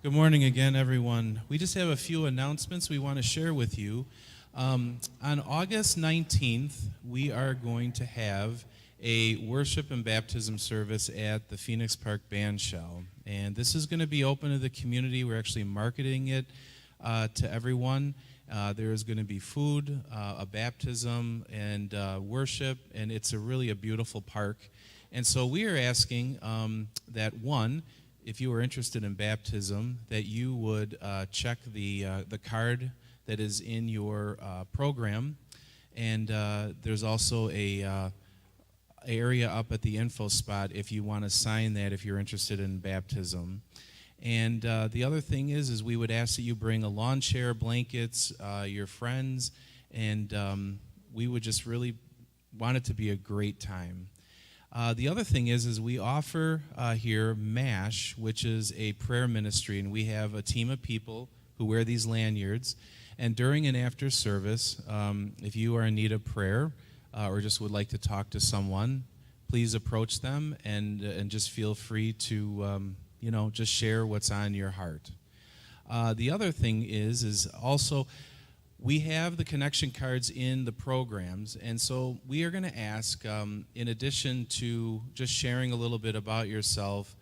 Good morning again, everyone. We just have a few announcements we want to share with you. On August 19th, we are going to have a worship and baptism service at the Phoenix Park Band Shell. And this is going to be open to the community. We're actually marketing it to everyone. There is going to be food, a baptism, and worship, and it's really a beautiful park. And so we are asking that, one, if you are interested in baptism, that you would check the card that is in your program. And there's also a area up at the info spot if you want to sign that if you're interested in baptism. And the other thing is we would ask that you bring a lawn chair, blankets, your friends, and we would just really want it to be a great time. The other thing is we offer here MASH, which is a prayer ministry, and we have a team of people who wear these lanyards. And during and after service, if you are in need of prayer or just would like to talk to someone, please approach them and just feel free to just share what's on your heart. The other thing is also we have the connection cards in the programs, and so we are going to ask, in addition to just sharing a little bit about yourself,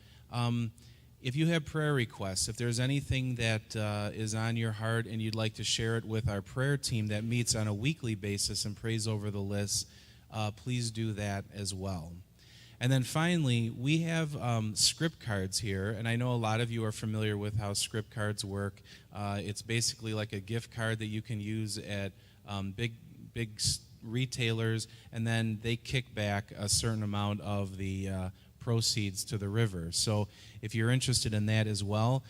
if you have prayer requests, if there's anything that is on your heart and you'd like to share it with our prayer team that meets on a weekly basis and prays over the list, please do that as well. And then finally, we have script cards here, and I know a lot of you are familiar with how script cards work. It's basically like a gift card that you can use at big retailers, and then they kick back a certain amount of the proceeds to the river. So if you're interested in that as well,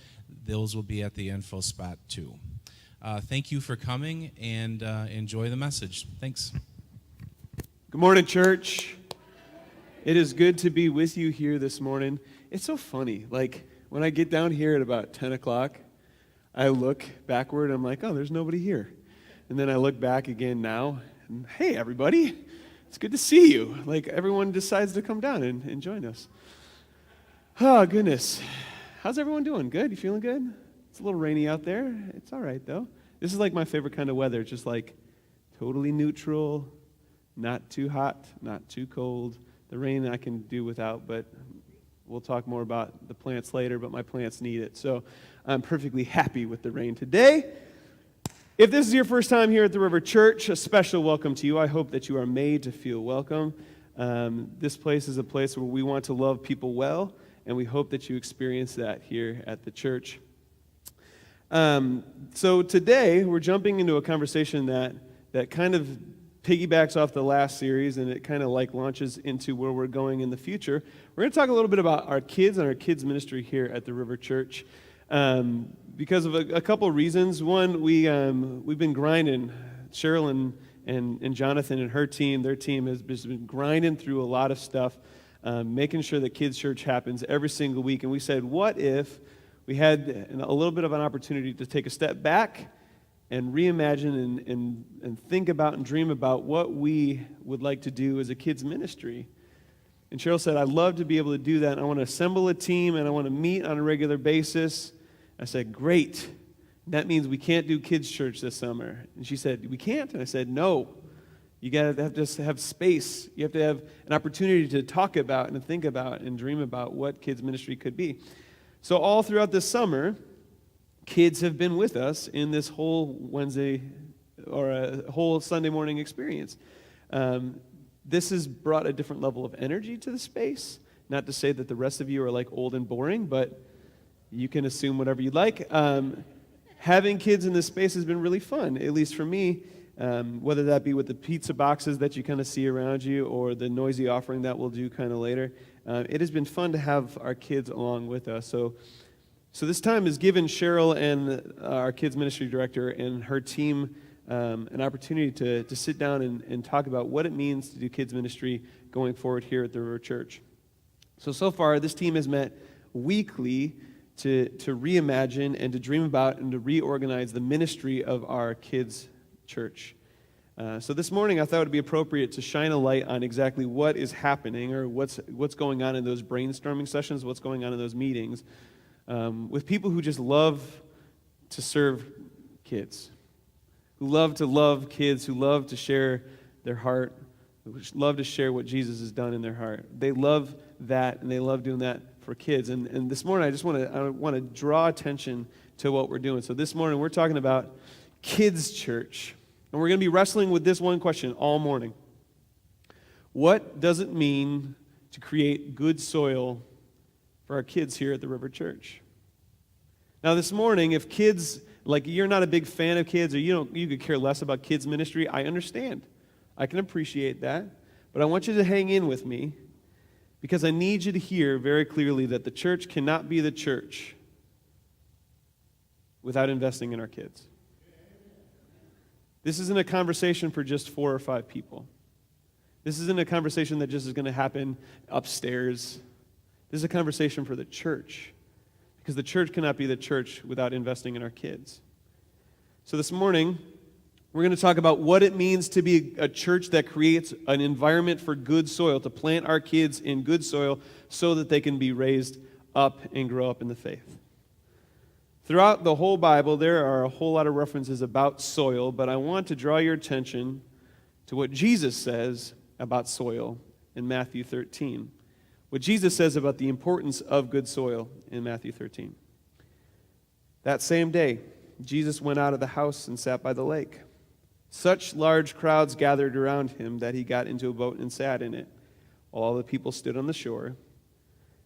those will be at the info spot too. Thank you for coming, and enjoy the message. Thanks. Good morning, church. It is good to be with you here this morning. It's so funny. Like, when I get down here at about 10 o'clock, I look backward, and I'm like, oh, there's nobody here. And then I look back again now, and hey, everybody, it's good to see you. Like, everyone decides to come down and join us. Oh, goodness. How's everyone doing? Good? You feeling good? It's a little rainy out there. It's all right, though. This is like my favorite kind of weather. It's just like totally neutral, not too hot, not too cold. The rain I can do without, but we'll talk more about the plants later, but my plants need it. So I'm perfectly happy with the rain today. If this is your first time here at the River Church, a special welcome to you. I hope that you are made to feel welcome. This place is a place where we want to love people well, and we hope that you experience that here at the church. So today we're jumping into a conversation that kind of piggybacks off the last series, and it kind of like launches into where we're going in the future. We're going to talk a little bit about our kids and our kids ministry here at the River Church because of a couple of reasons. One, we've been grinding. Cheryl and Jonathan and her team, their team has been grinding through a lot of stuff, making sure that kids church happens every single week. And we said, what if we had a little bit of an opportunity to take a step back and reimagine and think about and dream about what we would like to do as a kids ministry. And Cheryl said, I'd love to be able to do that. I want to assemble a team, and I want to meet on a regular basis. I said, great. That means we can't do kids church this summer. And she said, we can't? And I said, no. You got to just have space. You have to have an opportunity to talk about and think about and dream about what kids ministry could be. So all throughout this summer, kids have been with us in this whole Wednesday or a whole Sunday morning experience. This has brought a different level of energy to the space. Not to say that the rest of you are like old and boring, but you can assume whatever you'd like. Having kids in this space has been really fun, at least for me, whether that be with the pizza boxes that you kind of see around you or the noisy offering that we'll do kind of later. It has been fun to have our kids along with us. So this time has given Cheryl and our kids ministry director and her team an opportunity to sit down and talk about what it means to do kids ministry going forward here at the River Church. So far, this team has met weekly to reimagine and to dream about and to reorganize the ministry of our kids church. So this morning, I thought it would be appropriate to shine a light on exactly what is happening or what's going on in those brainstorming sessions, what's going on in those meetings. with people who just love to serve kids, who love to love kids, who love to share their heart, who love to share what Jesus has done in their heart. They love that, and they love doing that for kids. And this morning, I want to draw attention to what we're doing. So this morning, we're talking about kids' church. And we're going to be wrestling with this one question all morning. What does it mean to create good soil for our kids here at the River Church? Now this morning, if kids, like you're not a big fan of kids, or you could care less about kids ministry, I understand. I can appreciate that. But I want you to hang in with me, because I need you to hear very clearly that the church cannot be the church without investing in our kids. This isn't a conversation for just 4 or 5 people. This isn't a conversation that just is going to happen upstairs. This is a conversation for the church, because the church cannot be the church without investing in our kids. So this morning, we're going to talk about what it means to be a church that creates an environment for good soil, to plant our kids in good soil so that they can be raised up and grow up in the faith. Throughout the whole Bible, there are a whole lot of references about soil, but I want to draw your attention to what Jesus says about soil in Matthew 13. What Jesus says about the importance of good soil in Matthew 13. That same day, Jesus went out of the house and sat by the lake. Such large crowds gathered around him that he got into a boat and sat in it, while all the people stood on the shore.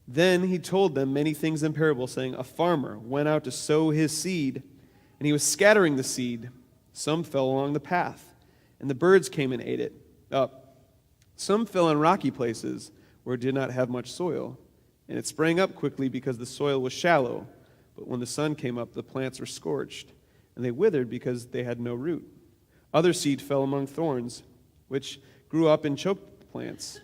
Then he told them many things in parables, saying, a farmer went out to sow his seed, and he was scattering the seed. Some fell along the path, and the birds came and ate it up. Some fell on rocky places where it did not have much soil, and it sprang up quickly because the soil was shallow. But when the sun came up, the plants were scorched, and they withered because they had no root. Other seed fell among thorns, which grew up and choked the plants.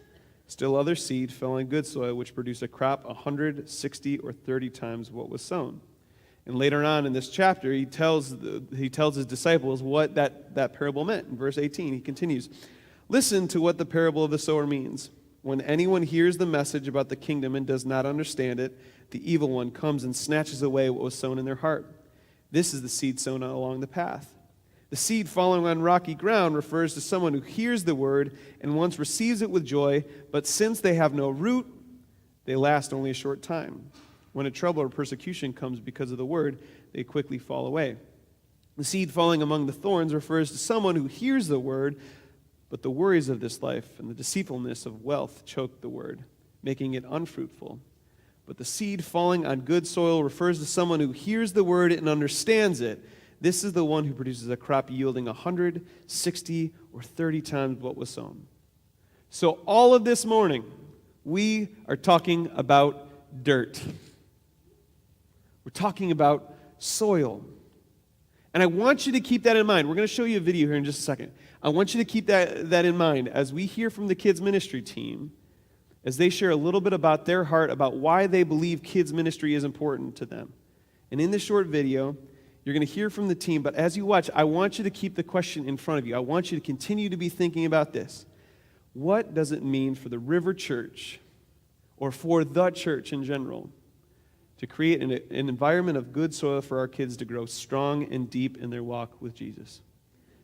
Still other seed fell on good soil, which produced a crop 160 or 30 times what was sown. And later on in this chapter, he tells his disciples what that parable meant. In verse 18, he continues, listen to what the parable of the sower means. When anyone hears the message about the kingdom and does not understand it, the evil one comes and snatches away what was sown in their heart. This is the seed sown along the path. The seed falling on rocky ground refers to someone who hears the word and once receives it with joy, but since they have no root, they last only a short time. When a trouble or persecution comes because of the word, they quickly fall away. The seed falling among the thorns refers to someone who hears the word, but the worries of this life and the deceitfulness of wealth choke the word, making it unfruitful. But the seed falling on good soil refers to someone who hears the word and understands it. This is the one who produces a crop yielding 160 or 30 times what was sown. So all of this morning, we are talking about dirt. We're talking about soil. And I want you to keep that in mind. We're going to show you a video here in just a second. I want you to keep that in mind as we hear from the kids ministry team, as they share a little bit about their heart, about why they believe kids ministry is important to them. And in this short video, you're going to hear from the team, but as you watch, I want you to keep the question in front of you. I want you to continue to be thinking about this. What does it mean for the River Church, or for the church in general, to create an environment of good soil for our kids to grow strong and deep in their walk with Jesus?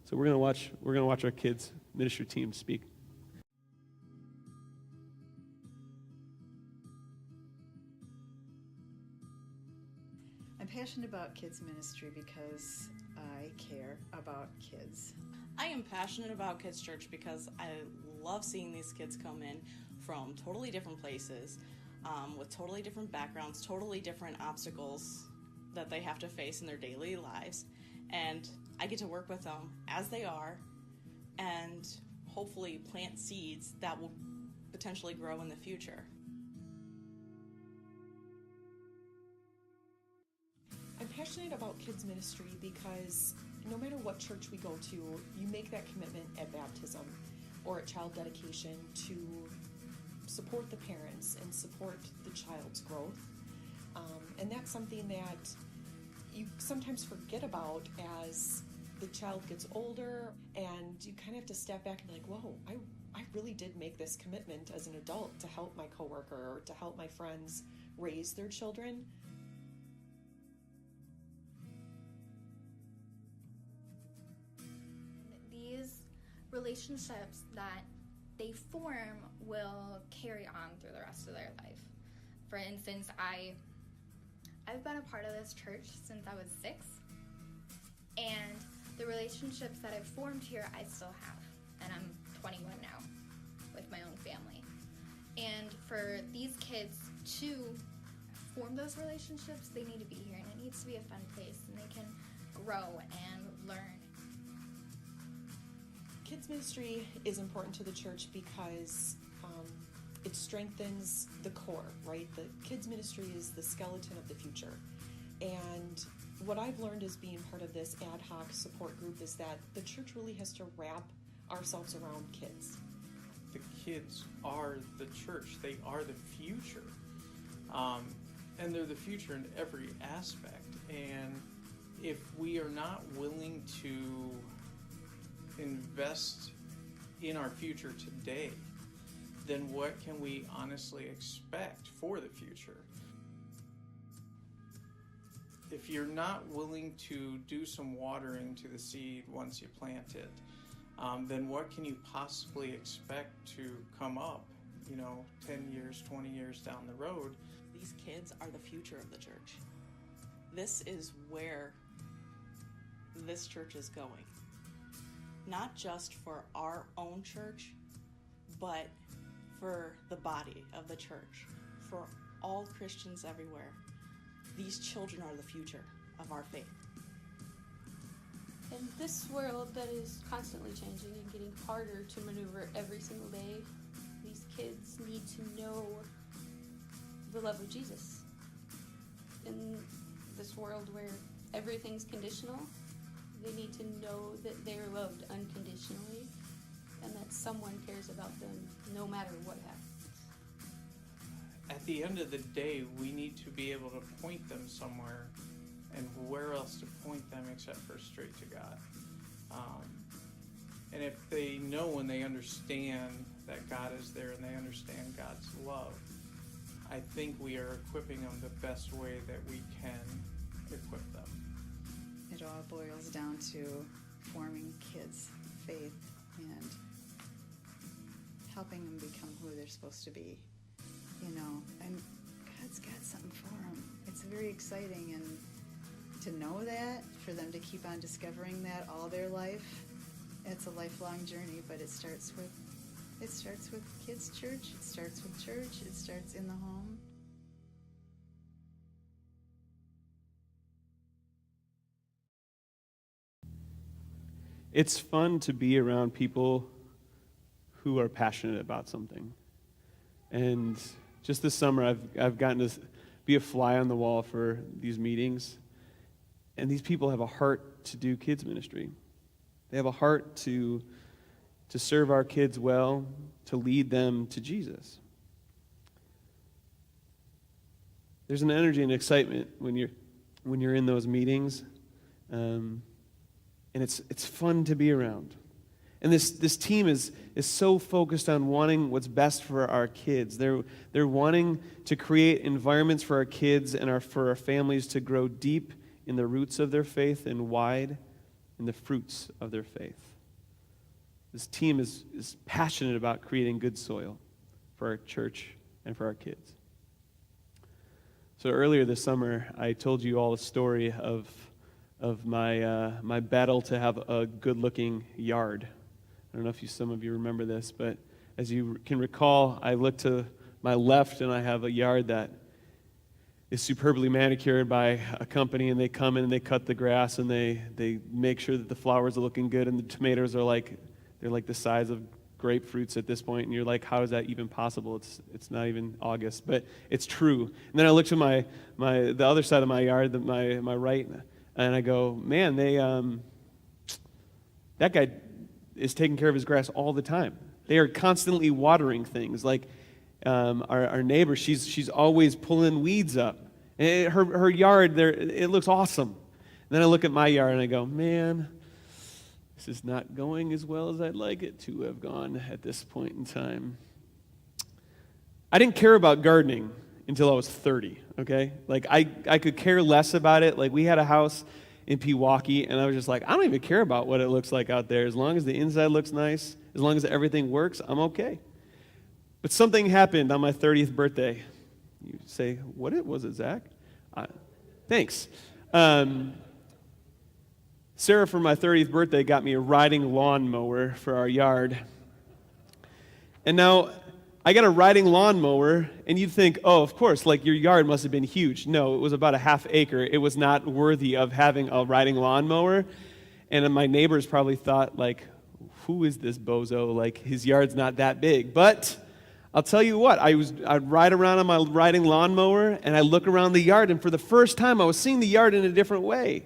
So we're going to watch our kids ministry team speak. I'm passionate about kids ministry because I care about kids. I am passionate about Kids Church because I love seeing these kids come in from totally different places, with totally different backgrounds, totally different obstacles that they have to face in their daily lives. And I get to work with them as they are and hopefully plant seeds that will potentially grow in the future. I'm passionate about kids ministry because no matter what church we go to, you make that commitment at baptism or at child dedication to support the parents and support the child's growth. And that's something that you sometimes forget about as the child gets older, and you kind of have to step back and be like, whoa, I really did make this commitment as an adult to help my coworker or to help my friends raise their children. relationships that they form will carry on through the rest of their life. For instance, I've been a part of this church since I was 6, and the relationships that I've formed here I still have, and I'm 21 now with my own family. And for these kids to form those relationships, they need to be here, and it needs to be a fun place, and they can grow and learn. Kids ministry is important to the church because it strengthens the core, right? The kids ministry is the skeleton of the future. And what I've learned as being part of this ad hoc support group is that the church really has to wrap ourselves around kids. The kids are the church. They are the future. And they're the future in every aspect. And if we are not willing to invest in our future today, then what can we honestly expect for the future? If you're not willing to do some watering to the seed once you plant it, then what can you possibly expect to come up, 10 years, 20 years down the road? These kids are the future of the church. This is where this church is going. Not just for our own church, but for the body of the church, for all Christians everywhere. These children are the future of our faith. In this world that is constantly changing and getting harder to maneuver every single day, these kids need to know the love of Jesus. In this world where everything's conditional, they need to know that they're loved unconditionally and that someone cares about them no matter what happens. At the end of the day, we need to be able to point them somewhere, and where else to point them except for straight to God. And if they know and they understand that God is there and they understand God's love, I think we are equipping them the best way that we can equip them. It all boils down to forming kids' faith and helping them become who they're supposed to be. And God's got something for them. It's very exciting, and to know that, for them to keep on discovering that all their life, it's a lifelong journey. But it starts with kids' church. It starts with church. It starts in the home. It's fun to be around people who are passionate about something. And just this summer, I've gotten to be a fly on the wall for these meetings. And these people have a heart to do kids ministry. They have a heart to serve our kids well, to lead them to Jesus. There's an energy and excitement when you're in those meetings, and it's fun to be around. And this team is so focused on wanting what's best for our kids. They're wanting to create environments for our kids and for our families to grow deep in the roots of their faith and wide in the fruits of their faith. This team is passionate about creating good soil for our church and for our kids. So earlier this summer, I told you all a story of my battle to have a good-looking yard. I don't know if some of you remember this, but as you can recall, I look to my left and I have a yard that is superbly manicured by a company, and they come in and they cut the grass and they make sure that the flowers are looking good, and the tomatoes are they're like the size of grapefruits at this point, and you're like, how is that even possible? It's not even August, but it's true. And then I look to the other side of my yard, my right, and I go, man, that guy is taking care of his grass all the time. They are constantly watering things. Like our neighbor, she's always pulling weeds up. And her yard there, it looks awesome. And then I look at my yard and I go, man, this is not going as well as I'd like it to have gone at this point in time. I didn't care about gardening until I was 30, okay? Like, I could care less about it. Like, we had a house in Pewaukee, and I was just like, I don't even care about what it looks like out there. As long as the inside looks nice, as long as everything works, I'm okay. But something happened on my 30th birthday. You say, what was it, Zach? Thanks. Sarah, for my 30th birthday, got me a riding lawnmower for our yard. And now, I got a riding lawnmower, and you'd think, oh, of course, like your yard must have been huge. No, it was about a half acre. It was not worthy of having a riding lawnmower. And my neighbors probably thought, like, who is this bozo? Like, his yard's not that big. But I'll tell you what, I'd ride around on my riding lawnmower, and I look around the yard, and for the first time, I was seeing the yard in a different way.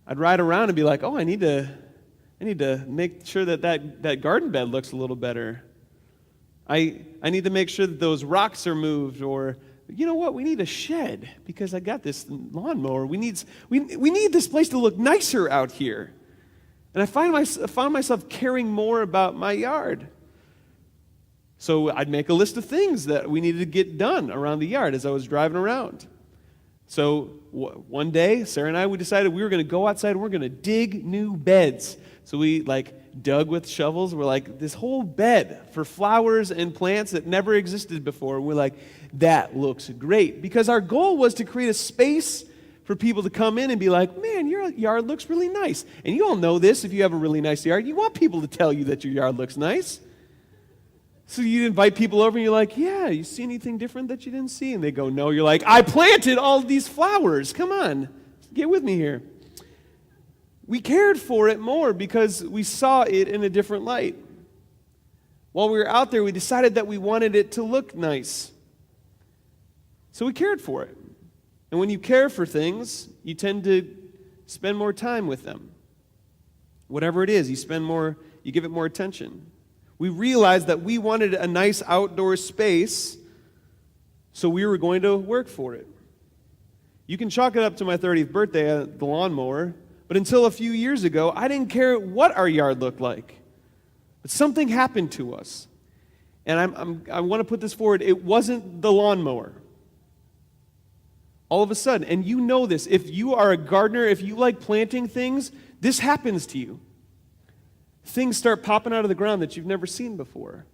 I'd ride around and be like, oh, I need to make sure that garden bed looks a little better. I need to make sure that those rocks are moved, or, you know what, we need a shed because I got this lawnmower. We need this place to look nicer out here. And I found myself caring more about my yard. So I'd make a list of things that we needed to get done around the yard as I was driving around. So one day, Sarah and we decided we were going to go outside and we're going to dig new beds. So we dug with shovels. We're like, this whole bed for flowers and plants that never existed before. We're like, that looks great. Because our goal was to create a space for people to come in and be like, man, your yard looks really nice. And you all know this, if you have a really nice yard, you want people to tell you that your yard looks nice. So you invite people over and you're like, yeah, you see anything different that you didn't see? And they go, no. You're like, I planted all these flowers. Come on, get with me here. We cared for it more because we saw it in a different light. While we were out there, we decided that we wanted it to look nice. So we cared for it. And when you care for things, you tend to spend more time with them. Whatever it is, you give it more attention. We realized that we wanted a nice outdoor space, so we were going to work for it. You can chalk it up to my 30th birthday, the lawnmower, but until a few years ago, I didn't care what our yard looked like. But something happened to us. And I want to put this forward, it wasn't the lawnmower. All of a sudden, and you know this, if you are a gardener, if you like planting things, this happens to you. Things start popping out of the ground that you've never seen before.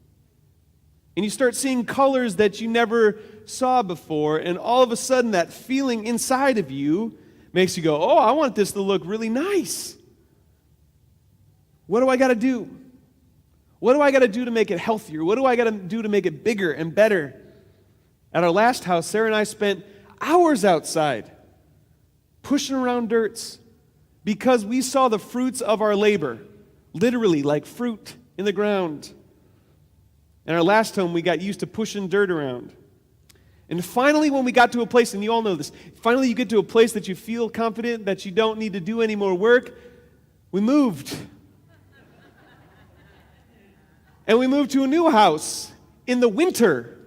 And you start seeing colors that you never saw before, and all of a sudden that feeling inside of you makes you go, oh, I want this to look really nice. What do I got to do? What do I got to do to make it healthier? What do I got to do to make it bigger and better? At our last house, Sarah and I spent hours outside pushing around dirts because we saw the fruits of our labor. Literally, like fruit in the ground. And our last home, we got used to pushing dirt around. And finally, when we got to a place, and you all know this, finally you get to a place that you feel confident that you don't need to do any more work, we moved. And we moved to a new house in the winter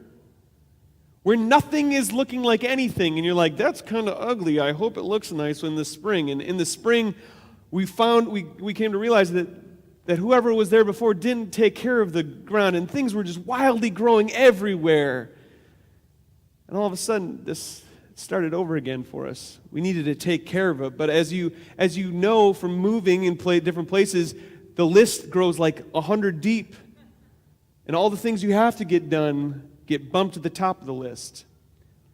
where nothing is looking like anything. And you're like, that's kind of ugly. I hope it looks nice in the spring. And in the spring, we came to realize that whoever was there before didn't take care of the ground, and things were just wildly growing everywhere. And all of a sudden, this started over again for us. We needed to take care of it. But as you know from moving in different places, the list grows like 100 deep. And all the things you have to get done get bumped to the top of the list.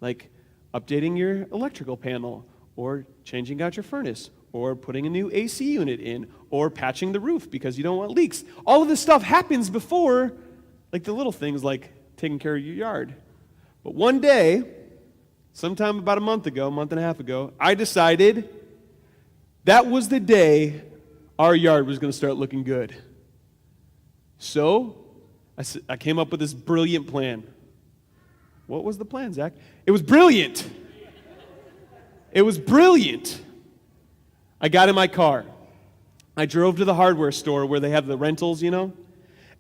Like updating your electrical panel, or changing out your furnace, or putting a new AC unit in, or patching the roof because you don't want leaks. All of this stuff happens before, like the little things like taking care of your yard. But one day, sometime about a month and a half ago, I decided that was the day our yard was going to start looking good. So, I came up with this brilliant plan. What was the plan, Zach? It was brilliant. It was brilliant. I got in my car. I drove to the hardware store where they have the rentals, and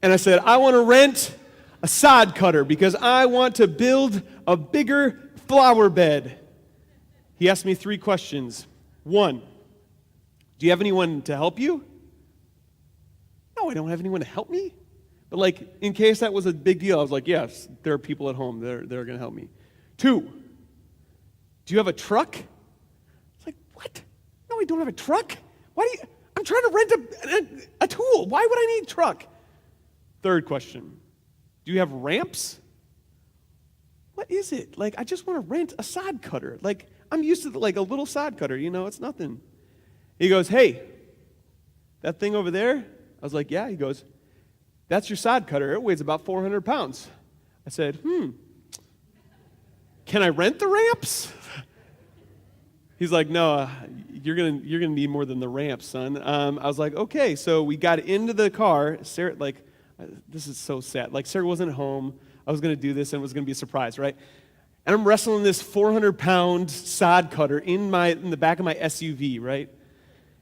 I said, I want to rent a sod cutter because I want to build a bigger flower bed. He asked me 3 questions. 1, do you have anyone to help you? No, I don't have anyone to help me. But in case that was a big deal, I was like, yes, there are people at home. They're going to help me. 2, do you have a truck? It's like, what? No, I don't have a truck? I'm trying to rent a tool. Why would I need a truck? Third question, do you have ramps? What is it? Like, I just want to rent a sod cutter. Like, I'm used to like a little sod cutter, it's nothing. He goes, hey, that thing over there? I was like, yeah. He goes, that's your sod cutter. It weighs about 400 pounds. I said, can I rent the ramps? He's like, no, you're gonna need more than the ramps, son. I was like, okay. So we got into the car. Sarah, this is so sad. Like, Sarah wasn't home. I was gonna do this, and it was gonna be a surprise, right? And I'm wrestling this 400-pound sod cutter in the back of my SUV, right?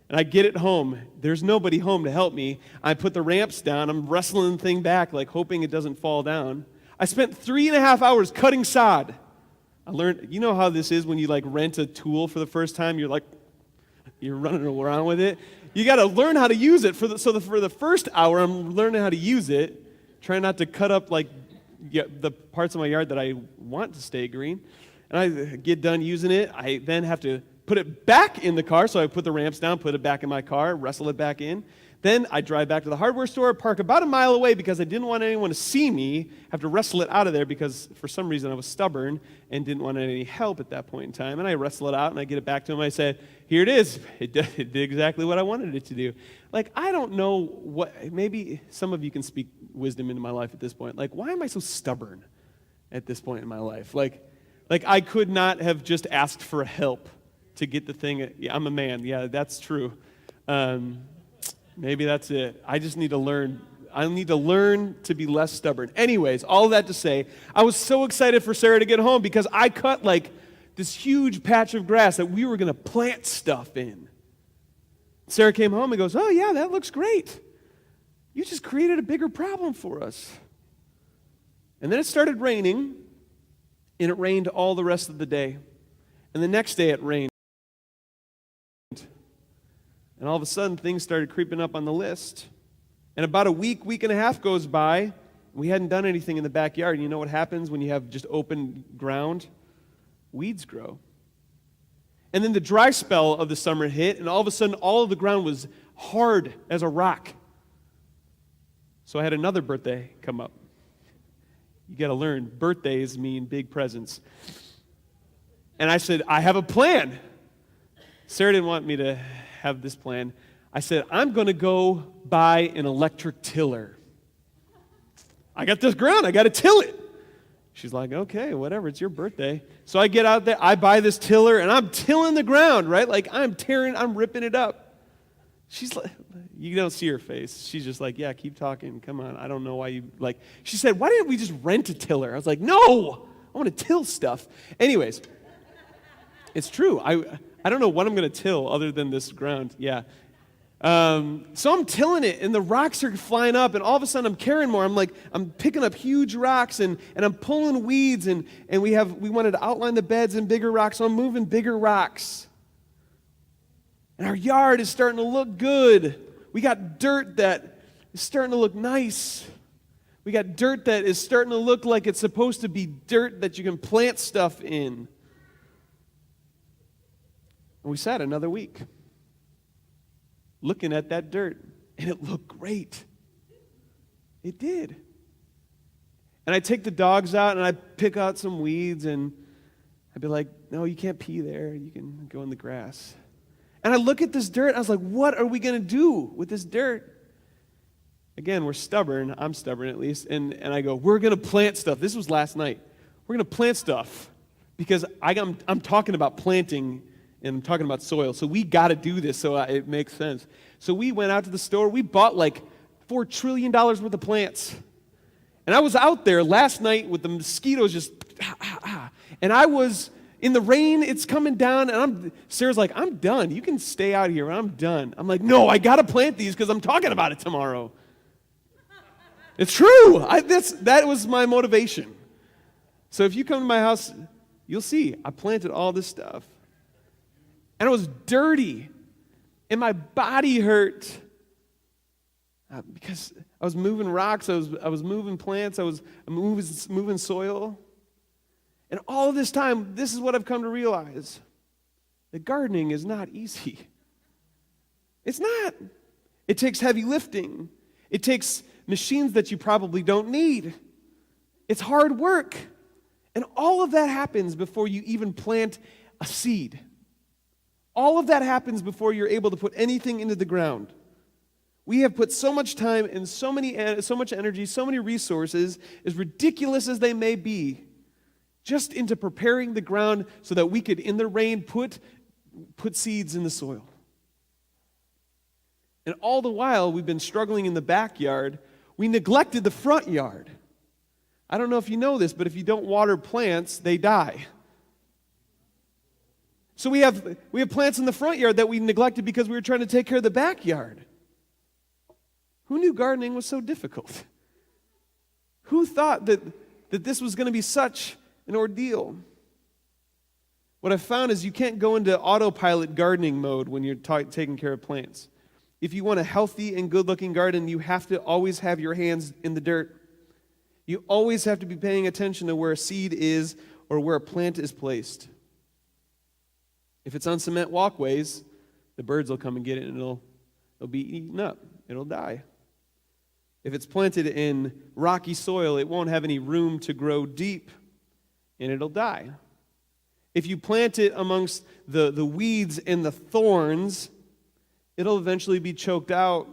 And I get it home. There's nobody home to help me. I put the ramps down. I'm wrestling the thing back, like hoping it doesn't fall down. I spent 3.5 hours cutting sod. I learned, you know how this is when you like rent a tool for the first time. You're running around with it. You got to learn how to use it. For the first hour, I'm learning how to use it, trying not to cut up the parts of my yard that I want to stay green. And I get done using it. I then have to put it back in the car, so I put the ramps down, put it back in my car, wrestle it back in. Then I drive back to the hardware store, park about a mile away because I didn't want anyone to see me, have to wrestle it out of there because for some reason I was stubborn and didn't want any help at that point in time. And I wrestle it out and I get it back to him. I said, here it is. It did exactly what I wanted it to do. Like, I don't know maybe some of you can speak wisdom into my life at this point. Like, why am I so stubborn at this point in my life? Like I could not have just asked for help to get the thing. Yeah, I'm a man. Yeah, that's true. Maybe that's it. I just need to learn. I need to learn to be less stubborn. Anyways, all that to say, I was so excited for Sarah to get home because I cut like this huge patch of grass that we were going to plant stuff in. Sarah came home and goes, oh yeah, that looks great. You just created a bigger problem for us. And then it started raining, and it rained all the rest of the day. And the next day it rained. And all of a sudden, things started creeping up on the list. And about a week and a half goes by. We hadn't done anything in the backyard. And you know what happens when you have just open ground? Weeds grow. And then the dry spell of the summer hit, and all of a sudden, all of the ground was hard as a rock. So I had another birthday come up. You got to learn, birthdays mean big presents. And I said, I have a plan. Sarah didn't want me to have this plan. I said, I'm going to go buy an electric tiller. I got this ground. I got to till it. She's like, okay, whatever. It's your birthday. So I get out there. I buy this tiller, and I'm tilling the ground, right? Like, I'm ripping it up. She's like, you don't see her face. She's just like, yeah, keep talking. Come on. I don't know why you, she said, why didn't we just rent a tiller? I was like, no, I want to till stuff. Anyways, it's true. I don't know what I'm going to till other than this ground. Yeah. So I'm tilling it, and the rocks are flying up, and all of a sudden I'm carrying more. I'm picking up huge rocks, and I'm pulling weeds, and we wanted to outline the beds in bigger rocks, so I'm moving bigger rocks. And our yard is starting to look good. We got dirt that is starting to look nice. We got dirt that is starting to look like it's supposed to be dirt that you can plant stuff in. And we sat another week looking at that dirt, and it looked great. It did. And I take the dogs out, and I pick out some weeds, and I'd be like, no, you can't pee there. You can go in the grass. And I look at this dirt, and I was like, what are we going to do with this dirt? Again, we're stubborn. I'm stubborn, at least. And I go, we're going to plant stuff. This was last night. We're going to plant stuff because I'm talking about planting, and I'm talking about soil. So we got to do this so it makes sense. So we went out to the store. We bought like $4 trillion worth of plants. And I was out there last night with the mosquitoes just, and I was in the rain. It's coming down, and Sarah's like, I'm done. You can stay out here. I'm done. I'm like, no, I got to plant these because I'm talking about it tomorrow. It's true. That was my motivation. So if you come to my house, you'll see I planted all this stuff. And it was dirty, and my body hurt because I was moving rocks, I was moving plants, I was moving soil. And all this time, this is what I've come to realize. That gardening is not easy. It's not. It takes heavy lifting. It takes machines that you probably don't need. It's hard work. And all of that happens before you even plant a seed. All of that happens before you're able to put anything into the ground. We have put so much time and so much energy, so many resources, as ridiculous as they may be, just into preparing the ground so that we could, in the rain, put seeds in the soil. And all the while we've been struggling in the backyard, we neglected the front yard. I don't know if you know this, but if you don't water plants, they die. So we have plants in the front yard that we neglected because we were trying to take care of the backyard. Who knew gardening was so difficult? Who thought that this was going to be such an ordeal? What I've found is you can't go into autopilot gardening mode when you're taking care of plants. If you want a healthy and good-looking garden, you have to always have your hands in the dirt. You always have to be paying attention to where a seed is or where a plant is placed. If it's on cement walkways, the birds will come and get it and it'll be eaten up. It'll die. If it's planted in rocky soil, it won't have any room to grow deep and it'll die. If you plant it amongst the weeds and the thorns, it'll eventually be choked out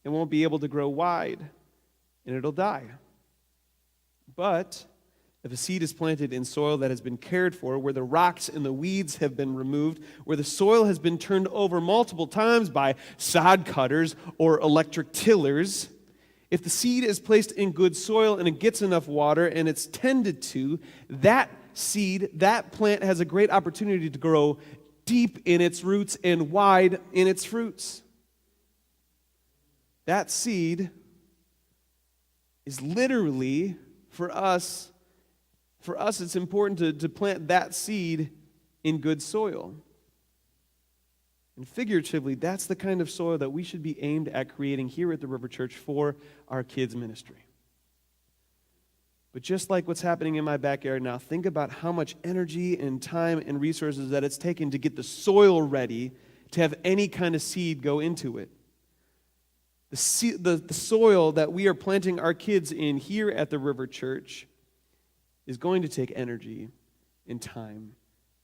and won't be able to grow wide and it'll die. But if a seed is planted in soil that has been cared for, where the rocks and the weeds have been removed, where the soil has been turned over multiple times by sod cutters or electric tillers, if the seed is placed in good soil and it gets enough water and it's tended to, that seed, that plant has a great opportunity to grow deep in its roots and wide in its fruits. That seed is literally, for us, it's important to plant that seed in good soil. And figuratively, that's the kind of soil that we should be aimed at creating here at the River Church for our kids' ministry. But just like what's happening in my backyard now, think about how much energy and time and resources that it's taken to get the soil ready to have any kind of seed go into it. The soil that we are planting our kids in here at the River Church is going to take energy and time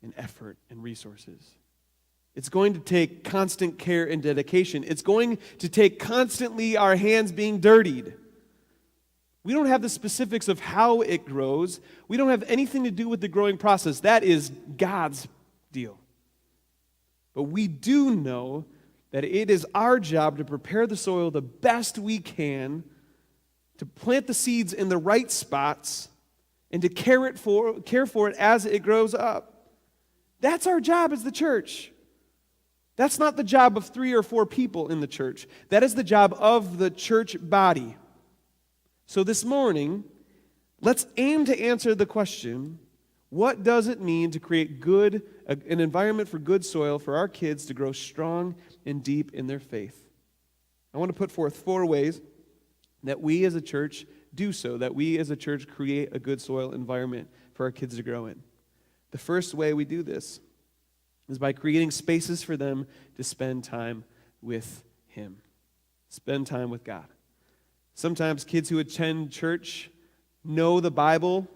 and effort and resources. It's going to take constant care and dedication. It's going to take constantly our hands being dirtied. We don't have the specifics of how it grows. We don't have anything to do with the growing process. That is God's deal. But we do know that it is our job to prepare the soil the best we can, to plant the seeds in the right spots, and to care for it as it grows up. That's our job as the church. That's not the job of 3 or 4 people in the church. That is the job of the church body. So this morning, let's aim to answer the question, what does it mean to create an environment for good soil for our kids to grow strong and deep in their faith? I want to put forth 4 ways that we as a church do so, that we as a church create a good soil environment for our kids to grow in. The first way we do this is by creating spaces for them to spend time with Him. Spend time with God. Sometimes kids who attend church know the Bible,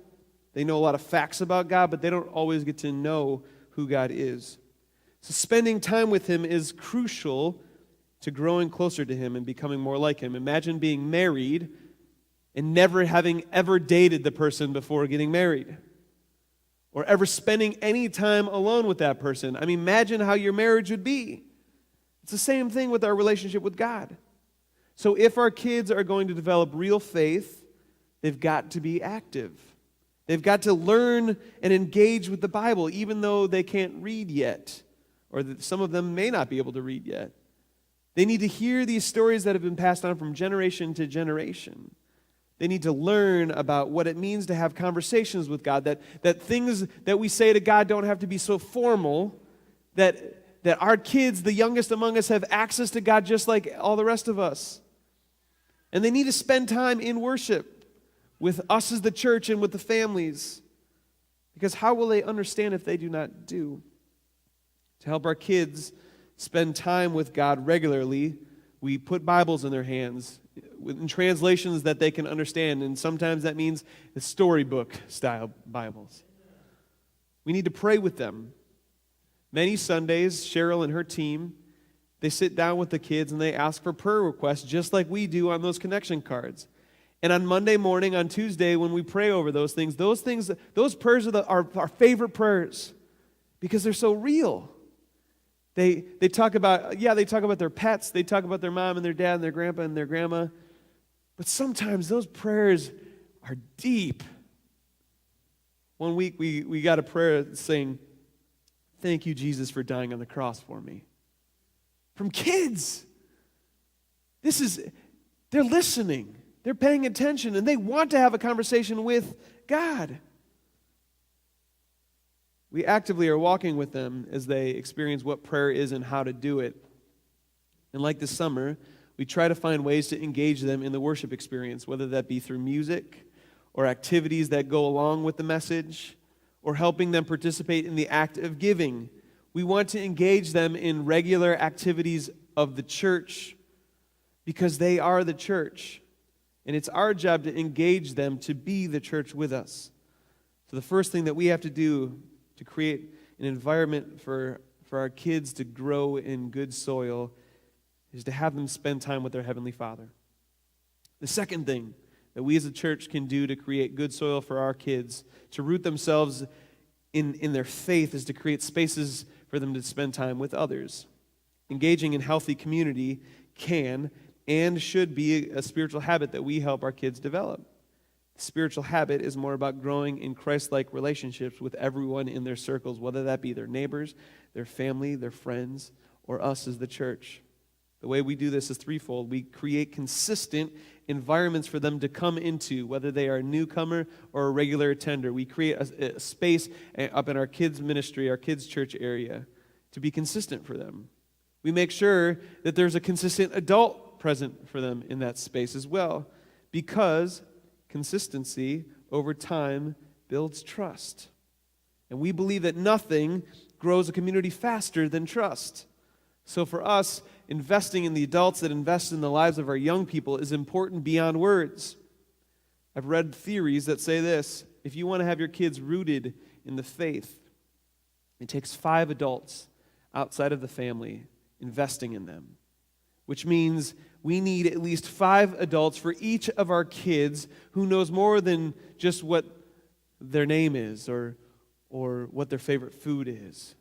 they know a lot of facts about God, but they don't always get to know who God is. So spending time with Him is crucial to growing closer to Him and becoming more like Him. Imagine being married and never having ever dated the person before getting married, or ever spending any time alone with that person. I mean, imagine how your marriage would be. It's the same thing with our relationship with God. So if our kids are going to develop real faith, they've got to be active. They've got to learn and engage with the Bible, even though they can't read yet, or that some of them may not be able to read yet. They need to hear these stories that have been passed on from generation to generation. They need to learn about what it means to have conversations with God, that things that we say to God don't have to be so formal, that our kids, the youngest among us, have access to God just like all the rest of us. And they need to spend time in worship with us as the church and with the families. Because how will they understand if they do not do? To help our kids spend time with God regularly, we put Bibles in their hands in translations that they can understand, and sometimes that means the storybook-style Bibles. We need to pray with them. Many Sundays, Cheryl and her team, they sit down with the kids and they ask for prayer requests just like we do on those connection cards. And on Monday morning, on Tuesday, when we pray over those prayers are our favorite prayers because they're so real. They talk about their pets, they talk about their mom and their dad and their grandpa and their grandma. But sometimes those prayers are deep. One week we got a prayer saying, "Thank you, Jesus, for dying on the cross for me." From kids. They're listening. They're paying attention, and they want to have a conversation with God. We actively are walking with them as they experience what prayer is and how to do it. And like this summer, we try to find ways to engage them in the worship experience, whether that be through music or activities that go along with the message or helping them participate in the act of giving. We want to engage them in regular activities of the church because they are the church. And it's our job to engage them to be the church with us. So the first thing that we have to do to create an environment for our kids to grow in good soil is to have them spend time with their Heavenly Father. The second thing that we as a church can do to create good soil for our kids, to root themselves in their faith, is to create spaces for them to spend time with others. Engaging in healthy community can and should be a spiritual habit that we help our kids develop. Spiritual habit is more about growing in Christ-like relationships with everyone in their circles, whether that be their neighbors, their family, their friends, or us as the church. The way we do this is threefold. We create consistent environments for them to come into, whether they are a newcomer or a regular attender. We create a space up in our kids' ministry, our kids' church area, to be consistent for them. We make sure that there's a consistent adult present for them in that space as well, because consistency over time builds trust. And we believe that nothing grows a community faster than trust. So for us, investing in the adults that invest in the lives of our young people is important beyond words. I've read theories that say this: if you want to have your kids rooted in the faith, it takes 5 adults outside of the family investing in them, which means we need at least 5 adults for each of our kids who knows more than just what their name is or what their favorite food is.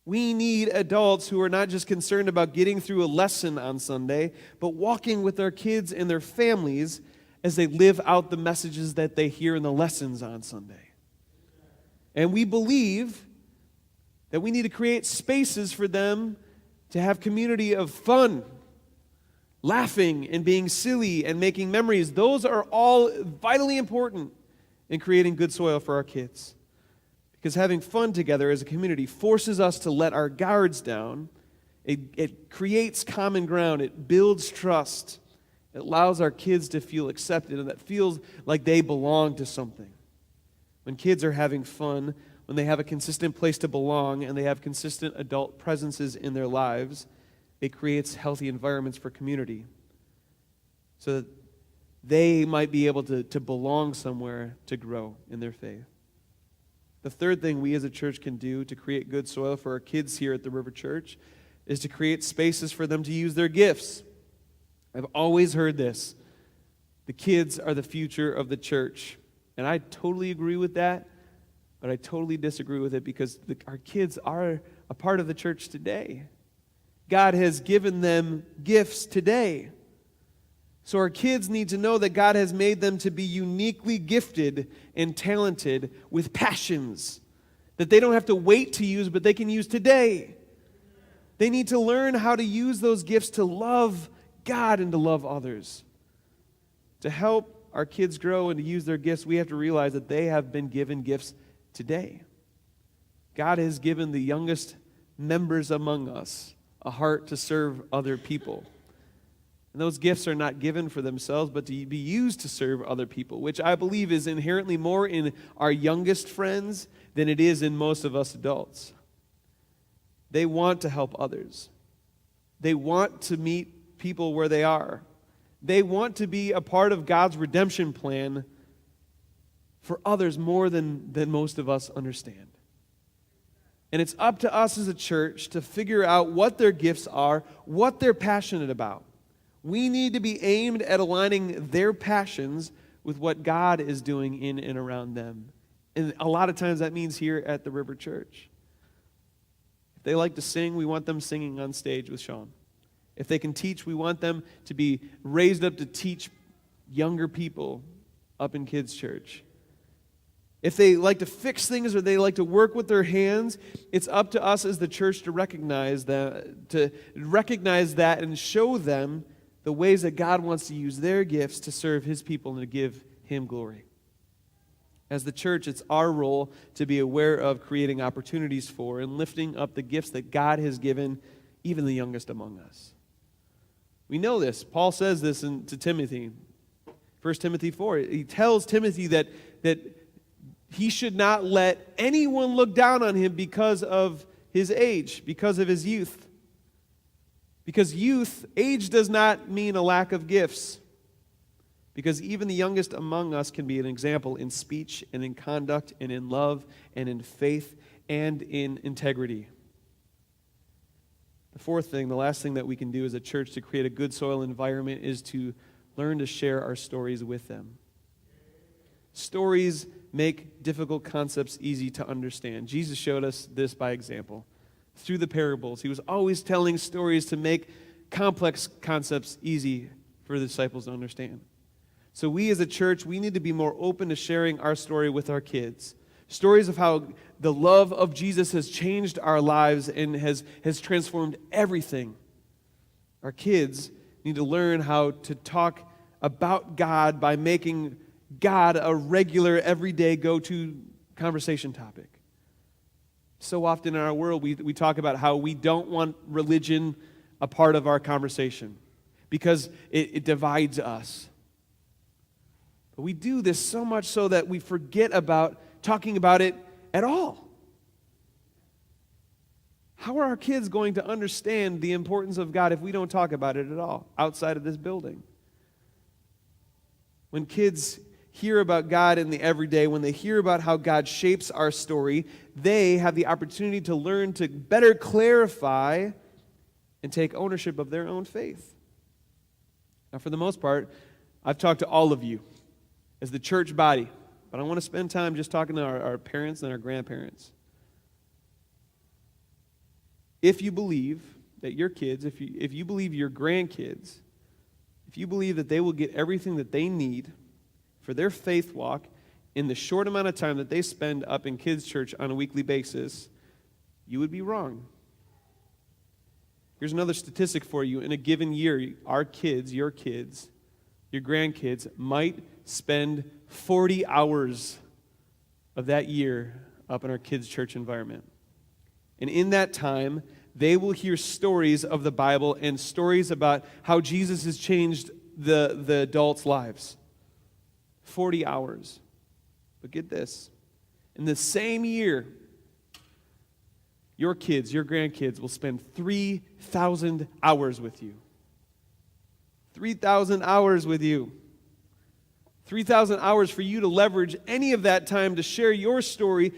We need adults who are not just concerned about getting through a lesson on Sunday, but walking with their kids and their families as they live out the messages that they hear in the lessons on Sunday. And we believe that we need to create spaces for them to have community of fun, laughing and being silly and making memories. Those are all vitally important in creating good soil for our kids. Because having fun together as a community forces us to let our guards down. It creates common ground. It builds trust. It allows our kids to feel accepted and that feels like they belong to something. When kids are having fun, when they have a consistent place to belong and they have consistent adult presences in their lives, it creates healthy environments for community so that they might be able to belong somewhere to grow in their faith. The third thing we as a church can do to create good soil for our kids here at the River Church is to create spaces for them to use their gifts. I've always heard this: the kids are the future of the church. And I totally agree with that, but I totally disagree with it because our kids are a part of the church today. God has given them gifts today. So our kids need to know that God has made them to be uniquely gifted and talented with passions that they don't have to wait to use, but they can use today. They need to learn how to use those gifts to love God and to love others. To help our kids grow and to use their gifts, we have to realize that they have been given gifts today. God has given the youngest members among us a heart to serve other people. And those gifts are not given for themselves, but to be used to serve other people, which I believe is inherently more in our youngest friends than it is in most of us adults. They want to help others. They want to meet people where they are. They want to be a part of God's redemption plan for others more than most of us understand. And it's up to us as a church to figure out what their gifts are, what they're passionate about. We need to be aimed at aligning their passions with what God is doing in and around them. And a lot of times that means here at the River Church. If they like to sing, we want them singing on stage with Sean. If they can teach, we want them to be raised up to teach younger people up in kids' church. If they like to fix things or they like to work with their hands, it's up to us as the church to recognize that and show them the ways that God wants to use their gifts to serve His people and to give Him glory. As the church, it's our role to be aware of creating opportunities for and lifting up the gifts that God has given even the youngest among us. We know this. Paul says this to Timothy. 1 Timothy 4. He tells Timothy that he should not let anyone look down on him because of his age, because of his youth. Because age does not mean a lack of gifts. Because even the youngest among us can be an example in speech and in conduct and in love and in faith and in integrity. The fourth thing, the last thing that we can do as a church to create a good soil environment is to learn to share our stories with them. Stories make difficult concepts easy to understand. Jesus showed us this by example. Through the parables, He was always telling stories to make complex concepts easy for the disciples to understand. So we as a church, we need to be more open to sharing our story with our kids. Stories of how the love of Jesus has changed our lives and has transformed everything. Our kids need to learn how to talk about God by making God a regular, everyday, go-to conversation topic. So often in our world, we talk about how we don't want religion a part of our conversation because it divides us. But we do this so much so that we forget about talking about it at all. How are our kids going to understand the importance of God if we don't talk about it at all outside of this building? When kids hear about God in the everyday, when they hear about how God shapes our story, they have the opportunity to learn to better clarify and take ownership of their own faith. Now, for the most part, I've talked to all of you as the church body, but I want to spend time just talking to our parents and our grandparents. If you believe that your kids, if you believe your grandkids, if you believe that they will get everything that they need for their faith walk in the short amount of time that they spend up in kids' church on a weekly basis, you would be wrong. Here's another statistic for you. In a given year, our kids, your grandkids might spend 40 hours of that year up in our kids' church environment. And in that time, they will hear stories of the Bible and stories about how Jesus has changed the adults' lives. 40 hours. But get this. In the same year, your kids, your grandkids will spend 3,000 hours with you. 3,000 hours with you. 3,000 hours for you to leverage any of that time to share your story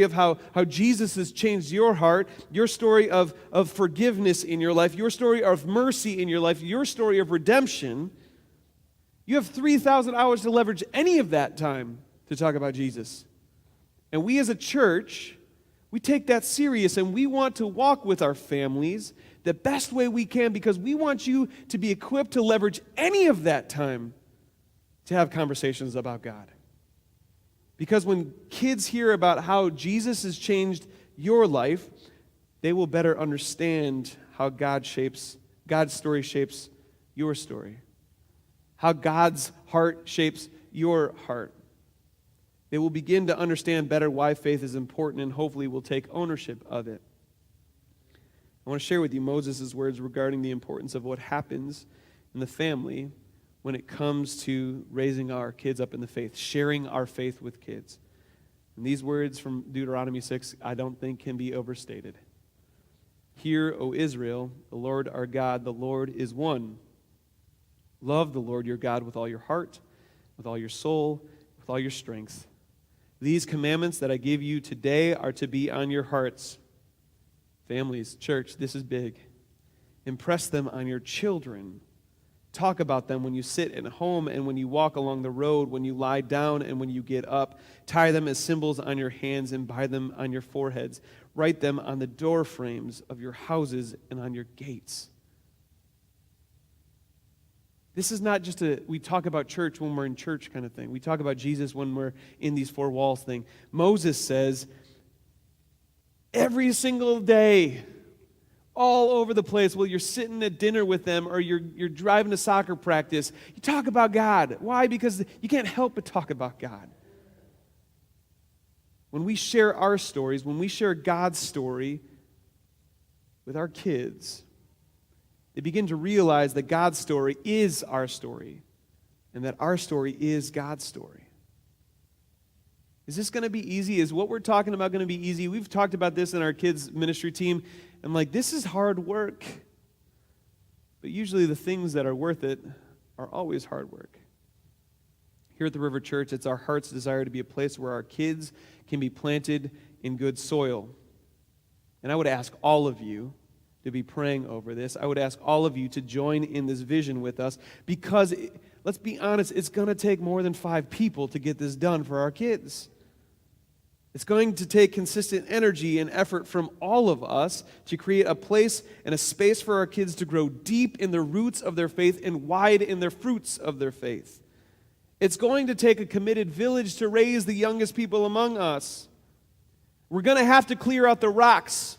of how Jesus has changed your heart, your story of forgiveness in your life, your story of mercy in your life, your story of redemption. You have 3,000 hours to leverage any of that time to talk about Jesus. And we as a church, we take that serious and we want to walk with our families the best way we can because we want you to be equipped to leverage any of that time to have conversations about God. Because when kids hear about how Jesus has changed your life, they will better understand how God's story shapes your story. How God's heart shapes your heart. They will begin to understand better why faith is important and hopefully will take ownership of it. I want to share with you Moses' words regarding the importance of what happens in the family when it comes to raising our kids up in the faith, sharing our faith with kids. And these words from Deuteronomy 6, I don't think can be overstated. Hear, O Israel, the Lord our God, the Lord is one. Love the Lord your God with all your heart, with all your soul, with all your strength. These commandments that I give you today are to be on your hearts. Families, church, this is big. Impress them on your children. Talk about them when you sit at home and when you walk along the road, when you lie down and when you get up. Tie them as symbols on your hands and bind them on your foreheads. Write them on the door frames of your houses and on your gates. This is not just we talk about church when we're in church kind of thing. We talk about Jesus when we're in these four walls thing. Moses says, every single day, all over the place, while you're sitting at dinner with them or you're driving to soccer practice, you talk about God. Why? Because you can't help but talk about God. When we share our stories, when we share God's story with our kids, they begin to realize that God's story is our story and that our story is God's story. Is this going to be easy? Is what we're talking about going to be easy? We've talked about this in our kids' ministry team. I'm like, this is hard work. But usually the things that are worth it are always hard work. Here at the River Church, it's our heart's desire to be a place where our kids can be planted in good soil. And I would ask all of you to be praying over this. I would ask all of you to join in this vision with us because, let's be honest, it's going to take more than 5 people to get this done for our kids. It's going to take consistent energy and effort from all of us to create a place and a space for our kids to grow deep in the roots of their faith and wide in their fruits of their faith. It's going to take a committed village to raise the youngest people among us. We're going to have to clear out the rocks.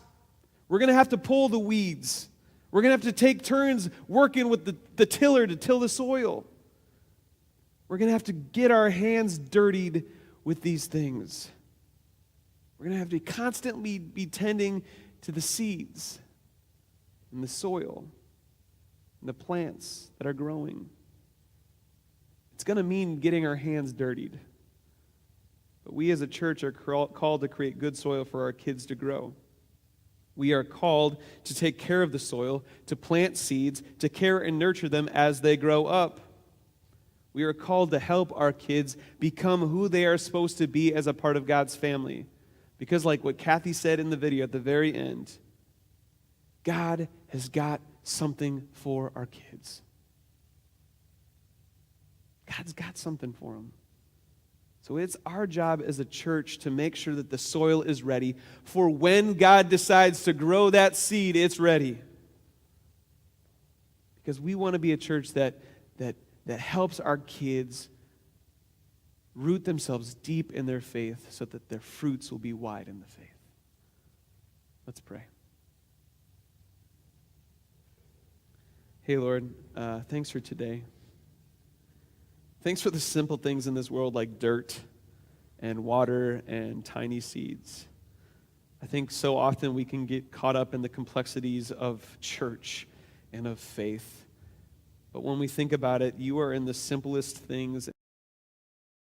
We're going to have to pull the weeds. We're going to have to take turns working with the tiller to till the soil. We're going to have to get our hands dirtied with these things. We're going to have to constantly be tending to the seeds and the soil and the plants that are growing. It's going to mean getting our hands dirtied. But we as a church are called to create good soil for our kids to grow. We are called to take care of the soil, to plant seeds, to care and nurture them as they grow up. We are called to help our kids become who they are supposed to be as a part of God's family. Because like what Kathy said in the video at the very end, God has got something for our kids. God's got something for them. So it's our job as a church to make sure that the soil is ready for when God decides to grow that seed, it's ready. Because we want to be a church that helps our kids root themselves deep in their faith so that their fruits will be wide in the faith. Let's pray. Hey, Lord, thanks for today. Thanks for the simple things in this world like dirt and water and tiny seeds. I think so often we can get caught up in the complexities of church and of faith. But when we think about it, you are in the simplest things.